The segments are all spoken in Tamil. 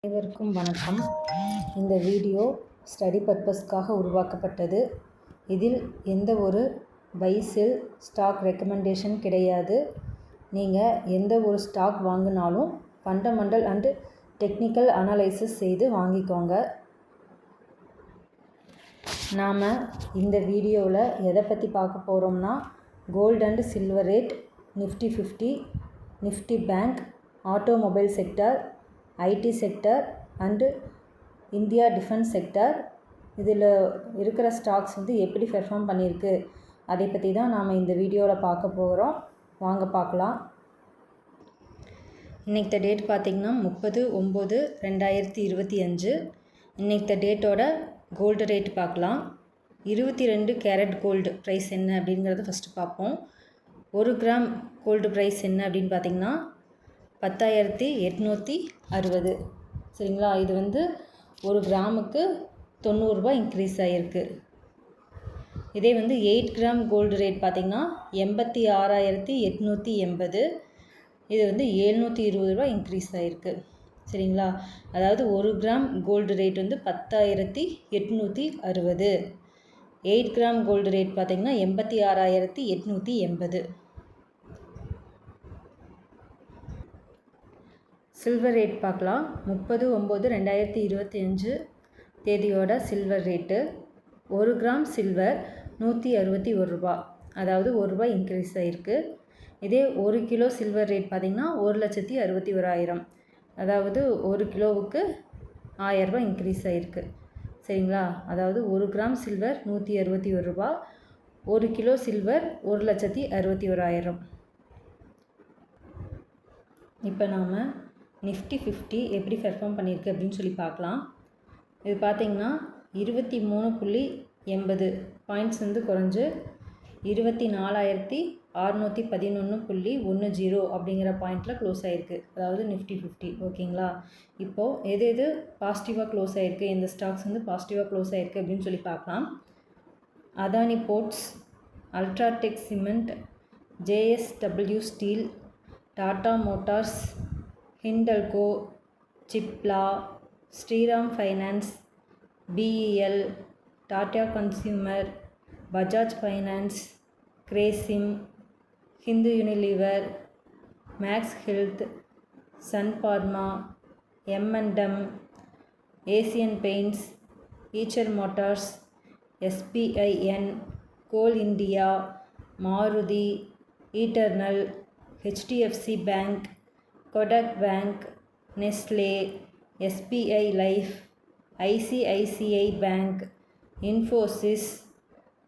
அனைவருக்கும் வணக்கம். இந்த வீடியோ ஸ்டடி பர்பஸ்க்காக உருவாக்கப்பட்டது. இதில் எந்த ஒரு பை செல் ஸ்டாக் ரெக்கமெண்டேஷன் கிடையாது. நீங்கள் எந்த ஒரு ஸ்டாக் வாங்கினாலும் ஃபண்டமெண்டல் அண்டு டெக்னிக்கல் அனலைசிஸ் செய்து வாங்கிக்கோங்க. நாம் இந்த வீடியோவில் எதை பற்றி பார்க்க போகிறோம்னா, gold and silver rate, Nifty 50, Nifty Bank, automobile sector, IT sector and India defence sector, இதில் இருக்கிற ஸ்டாக்ஸ் எப்படி பெர்ஃபார்ம் பண்ணியிருக்கு அதை பற்றி தான் நாம் இந்த வீடியோவில் பார்க்க போகிறோம். வாங்க பார்க்கலாம். இன்றைக்கி டேட் பார்த்திங்கன்னா 30/9/2025. இன்றைக்கி டேட்டோட கோல்டு ரேட் பார்க்கலாம். 22 கேரட் கோல்டு ப்ரைஸ் என்ன அப்படிங்கிறத ஃபஸ்ட்டு பார்ப்போம். 1 கிராம் கோல்டு ப்ரைஸ் என்ன அப்படின்னு பார்த்திங்கன்னா 10,860. சரிங்களா? இது 1 கிராமுக்கு 90 ரூபாய் இன்க்ரீஸ் ஆகிருக்கு. இதே 8 கிராம் கோல்டு ரேட் பார்த்திங்கன்னா 86,880. இது 720 ரூபாய் இன்க்ரீஸ் ஆகிருக்கு. சரிங்களா? அதாவது 1 gram gold rate 10,860. 8 gram gold rate பார்த்திங்கன்னா 86,880. சில்வர் ரேட் பார்க்கலாம். 30/9/2025 தேதியோட சில்வர் ரேட்டு. 1 கிராம் சில்வர் 161 ரூபா, அதாவது 1 ரூபாய் இன்க்ரீஸ் ஆகிருக்கு. இதே 1 கிலோ சில்வர் ரேட் பார்த்திங்கன்னா 1,61,000, அதாவது 1 கிலோவுக்கு 1000 ரூபாய் இன்க்ரீஸ் ஆகிருக்கு. சரிங்களா? அதாவது 1 கிராம் சில்வர் 161 ரூபா, 1 கிலோ சில்வர் 1,61,000. இப்போ நாம் நிஃப்டி 50 எப்படி பெர்ஃபார்ம் பண்ணியிருக்கு அப்படின்னு சொல்லி பார்க்கலாம். இது பார்த்திங்கன்னா 23.80 பாயிண்ட்ஸ் குறைஞ்சு 24,611.10 அப்படிங்கிற பாயிண்டில் க்ளோஸ் ஆகிருக்கு. அதாவது நிஃப்டி 50. ஓகேங்களா? இப்போது எது பாசிட்டிவாக க்ளோஸ் ஆகிருக்கு, எந்த ஸ்டாக்ஸ் பாசிட்டிவாக க்ளோஸ் ஆகிருக்கு அப்படின்னு சொல்லி பார்க்கலாம். Adani Ports, UltraTech Cement, JSW Steel, Tata Motors, Hindalco, Cipla, Shriram Finance, BEL, Tata Consumer, Bajaj Finance, Grasim, Hindu Unilever, Max Health, Sun Pharma, M&M, Asian Paints, Eicher Motors, SBIN, Coal India, Maruti, Eternal, HDFC Bank, Kotak Bank, Nestle, SBI Life, ICICI Bank, Infosys,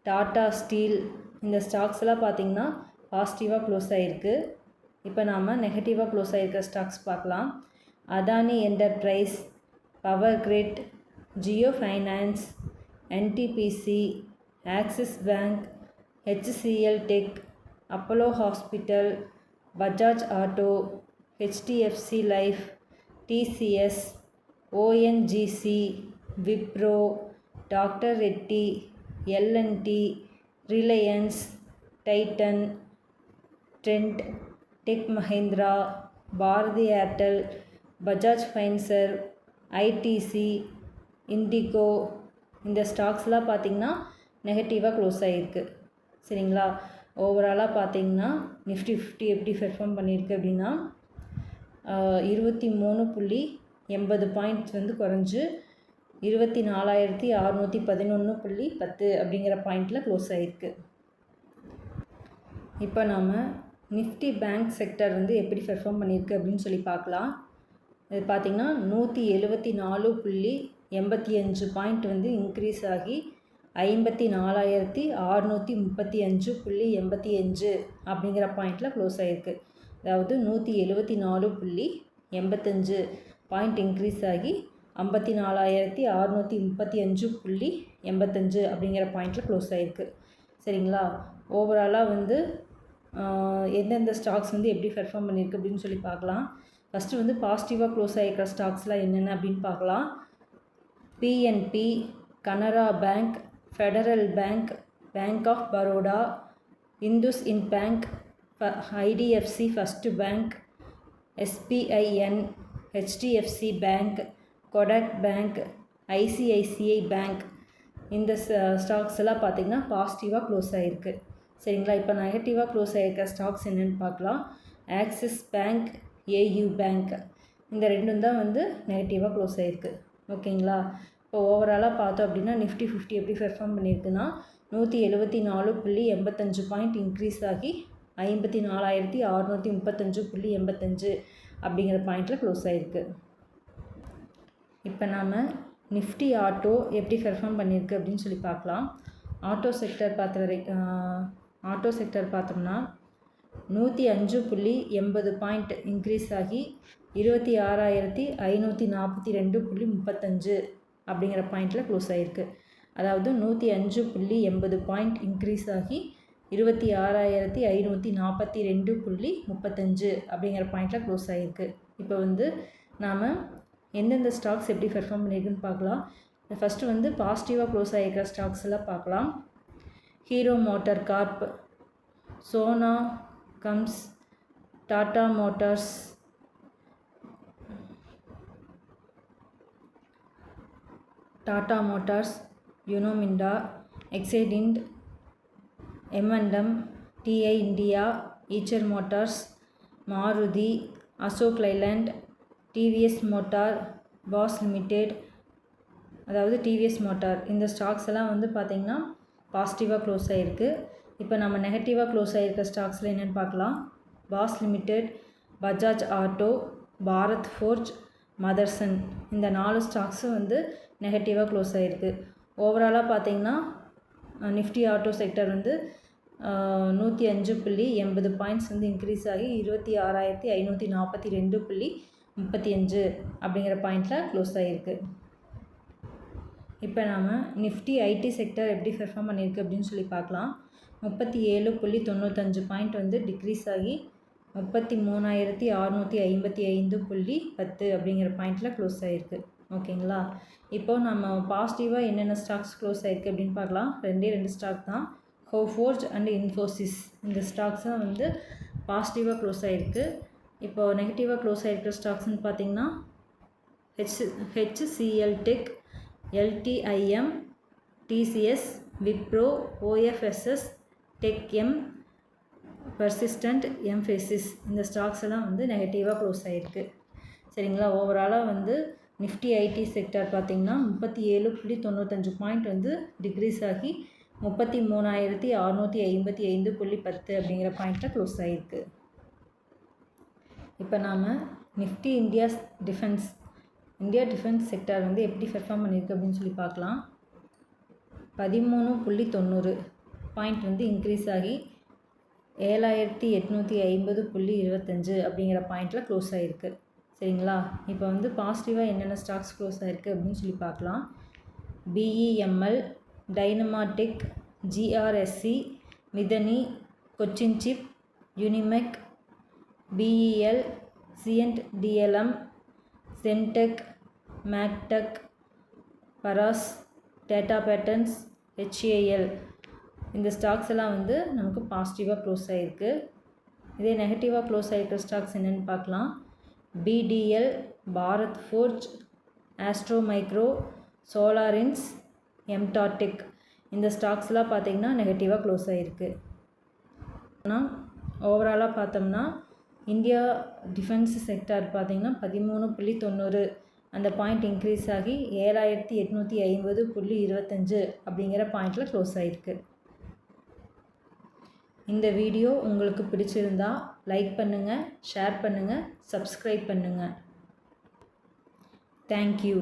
Tata Steel, இந்த ஸ்டாக்ஸ்லாம் பார்த்திங்கன்னா பாசிட்டிவாக க்ளோஸ் ஆகிருக்கு. இப்போ நாம் நெகட்டிவாக க்ளோஸ் ஆகிருக்க ஸ்டாக்ஸ் பார்க்கலாம். Adani Enterprise, Power Grid, Jio Finance, NTPC, Axis Bank, HCL Tech, Apollo Hospital, Bajaj Auto, HDFC Life, TCS, ONGC, Wipro, Doctor Reddy, L&T, Reliance, Titan, Trent, Tech Mahindra, Bharti Airtel, Bajaj Finserv, ITC, IndiGo, இந்த ஸ்டாக்ஸ்லாம் பார்த்திங்கன்னா நெகட்டிவாக க்ளோஸ் ஆகிருக்கு. சரிங்களா? ஓவராலாக பார்த்திங்கன்னா நிஃப்டி 50 எப்படி பெர்ஃபார்ம் பண்ணியிருக்கு அப்படின்னா 23.80 பாயிண்ட்ஸ் குறைஞ்சு 24,611.10 அப்படிங்கிற பாயிண்டில் க்ளோஸ் ஆகிருக்கு. இப்போ நாம் நிஃப்டி பேங்க் செக்டர் எப்படி பெர்ஃபார்ம் பண்ணியிருக்கு அப்படின்னு சொல்லி பார்க்கலாம். இது பார்த்திங்கன்னா 174.85 பாயிண்ட் இன்க்ரீஸ் ஆகி 54,635.85 அப்படிங்கிற பாயிண்டில் க்ளோஸ் ஆகிருக்கு. அதாவது 174.85 பாயிண்ட் இன்க்ரீஸ் ஆகி 54,635.85 அப்படிங்கிற பாயிண்டில் க்ளோஸ் ஆகிருக்கு. சரிங்களா? ஓவராலாக எந்தெந்த ஸ்டாக்ஸ் எப்படி பெர்ஃபார்ம் பண்ணியிருக்கு அப்படின்னு சொல்லி பார்க்கலாம். ஃபஸ்ட்டு பாசிட்டிவாக க்ளோஸ் ஆகிருக்கிற ஸ்டாக்ஸ்லாம் என்னென்ன அப்படின்னு பார்க்கலாம். PNB, Canara Bank, Federal Bank, Bank of Baroda, IndusInd Bank, IDFC First Bank, SBIN, HDFC Bank, Kotak Bank, ICICI Bank இந்த ஸ்டாக்ஸ் எல்லாம் பார்த்திங்கன்னா பாசிட்டிவாக க்ளோஸ் ஆகிருக்கு. சரிங்களா, இப்போ நெகட்டிவாக க்ளோஸ் ஆகிருக்க ஸ்டாக்ஸ் என்னென்னு பார்க்கலாம். ஆக்சிஸ் பேங்க், ஏயு பேங்க் இந்த ரெண்டும் தான் வந்து நெகட்டிவாக க்ளோஸ் ஆகிருக்கு. ஓகேங்களா, இப்போ ஓவராலாக பார்த்தோம் அப்படின்னா நிஃப்டி 50 எப்படி பெர்ஃபார்ம் பண்ணியிருக்குன்னா 174.85 பாயிண்ட் இன்க்ரீஸ் ஆகி 54,635.85 அப்படிங்கிற பாயிண்டில் க்ளோஸ் ஆகிருக்கு. இப்போ நாம் நிஃப்டி ஆட்டோ எப்படி பெர்ஃபார்ம் பண்ணியிருக்கு அப்படின்னு சொல்லி பார்க்கலாம். ஆட்டோ செக்டர் பார்த்தோம்னா 105.80 பாயிண்ட் இன்க்ரீஸ் ஆகி 26,542.35 அப்படிங்கிற பாயிண்டில் க்ளோஸ் ஆகிருக்கு. அதாவது 105.80 பாயிண்ட் இன்க்ரீஸ் ஆகி 26,542.35 அப்படிங்கிற பாயிண்டில் க்ளோஸ் ஆகிருக்கு. இப்போ வந்து நாம் எந்தெந்த ஸ்டாக்ஸ் எப்படி பெர்ஃபார்ம் பண்ணியிருக்குன்னு பார்க்கலாம். ஃபஸ்ட்டு வந்து பாசிட்டிவாக க்ளோஸ் ஆகிருக்கிற ஸ்டாக்ஸ் எல்லாம் பார்க்கலாம். Hero Motor Corp, Sona Coms, Tata Motors, UnoMinda, Exide Ind, M&M, TI India, Eicher Motors, Maruti, Ashok Leyland, TVS Motor, Bosch Limited, அதாவது டிவிஎஸ் மோட்டார் இந்த ஸ்டாக்ஸ் எல்லாம் வந்து பார்த்திங்கன்னா பாசிட்டிவாக க்ளோஸ் ஆகிருக்கு. இப்போ நம்ம நெகட்டிவாக க்ளோஸ் ஆகிருக்க ஸ்டாக்ஸில் என்னென்னு பார்க்கலாம். Bosch Limited, Bajaj Auto, Bharat Forge, Motherson இந்த 4 ஸ்டாக்ஸும் வந்து நெகட்டிவாக க்ளோஸ் ஆகிருக்கு. ஓவராலாக பார்த்திங்கன்னா நிஃப்டி ஆட்டோ செக்டர் வந்து 105.80 பாயிண்ட்ஸ் வந்து இன்க்ரீஸ் ஆகி 26,542.35 அப்படிங்கிற பாயிண்டில் க்ளோஸ் ஆகிருக்கு. இப்போ நாம் நிஃப்டி ஐடி செக்டர் எப்படி பெர்ஃபார்ம் பண்ணியிருக்கு அப்படின்னு சொல்லி பார்க்கலாம். 37.95 பாயிண்ட் வந்து டிக்ரீஸ் ஆகி 33,655.10 அப்படிங்கிற பாயிண்டில் க்ளோஸ் ஆகிருக்கு. ஓகேங்களா, இப்போது நம்ம பாசிட்டிவாக என்னென்ன ஸ்டாக்ஸ் க்ளோஸ் ஆகிருக்கு அப்படின்னு பார்க்கலாம். 2 ஸ்டாக் தான், கோஃபோர்ஜ் அண்ட் இன்ஃபோசிஸ் இந்த ஸ்டாக்ஸ் தான் வந்து பாசிட்டிவாக க்ளோஸ் ஆகிருக்கு. இப்போது நெகட்டிவாக க்ளோஸ் ஆகிருக்கிற ஸ்டாக்ஸ்னு பார்த்திங்கன்னா HCL Tech, LTIM, TCS, Wipro, OFSS, TechM, Persistent, Mphasis இந்த ஸ்டாக்ஸ் எல்லாம் வந்து நெகட்டிவாக க்ளோஸ் ஆகிருக்கு. சரிங்களா, ஓவராலாக வந்து நிஃப்டி ஐடி செக்டர் பார்த்திங்கன்னா 37.95 பாயிண்ட் வந்து டிக்ரீஸ் ஆகி 33,655.10 அப்படிங்கிற பாயிண்டில் க்ளோஸ் ஆகிருக்கு. இப்போ நாம் நிஃப்டி இந்தியா டிஃபென்ஸ் செக்டர் வந்து எப்படி பெர்ஃபார்ம் பண்ணியிருக்கு அப்படின்னு சொல்லி பார்க்கலாம். 13.90 பாயிண்ட் வந்து இன்க்ரீஸ் ஆகி 7,850.25 அப்படிங்கிற பாயிண்டில் க்ளோஸ் ஆகிருக்கு. சரிங்களா, இப்போ வந்து பாசிட்டிவாக என்னென்ன ஸ்டாக்ஸ் க்ளோஸ் ஆகிருக்கு அப்படின்னு சொல்லி பார்க்கலாம். BEML, Dynamatech, GRSC, Midhani, Cochin Ship, Unimech, BEL, Cyient DLM, Zentec, Mactech, Paras, Data Patterns, HAL இந்த ஸ்டாக்ஸ் எல்லாம் வந்து நமக்கு பாசிட்டிவாக க்ளோஸ் ஆகிருக்கு. இதே நெகட்டிவாக க்ளோஸ் ஆகிருக்கிற ஸ்டாக்ஸ் என்னென்னு பார்க்கலாம். BDL, Bharat Forge, Astro Micro, Solarins, எம்டாடெக் இந்த ஸ்டாக்ஸ்லாம் பார்த்திங்கன்னா நெகட்டிவாக க்ளோஸ் ஆகிருக்கு. ஆனால் ஓவராலாக பார்த்தோம்னா இந்தியா டிஃபென்ஸ் செக்டார் பார்த்திங்கன்னா 13.90 அந்த பாயிண்ட் இன்க்ரீஸ் ஆகி 7,850.25 அப்படிங்கிற பாயிண்டில் க்ளோஸ் ஆகிருக்கு. இந்த வீடியோ உங்களுக்கு பிடிச்சிருந்தா லைக் பண்ணுங்கள், ஷேர் பண்ணுங்கள், சப்ஸ்கிரைப் பண்ணுங்கள். தேங்க்யூ.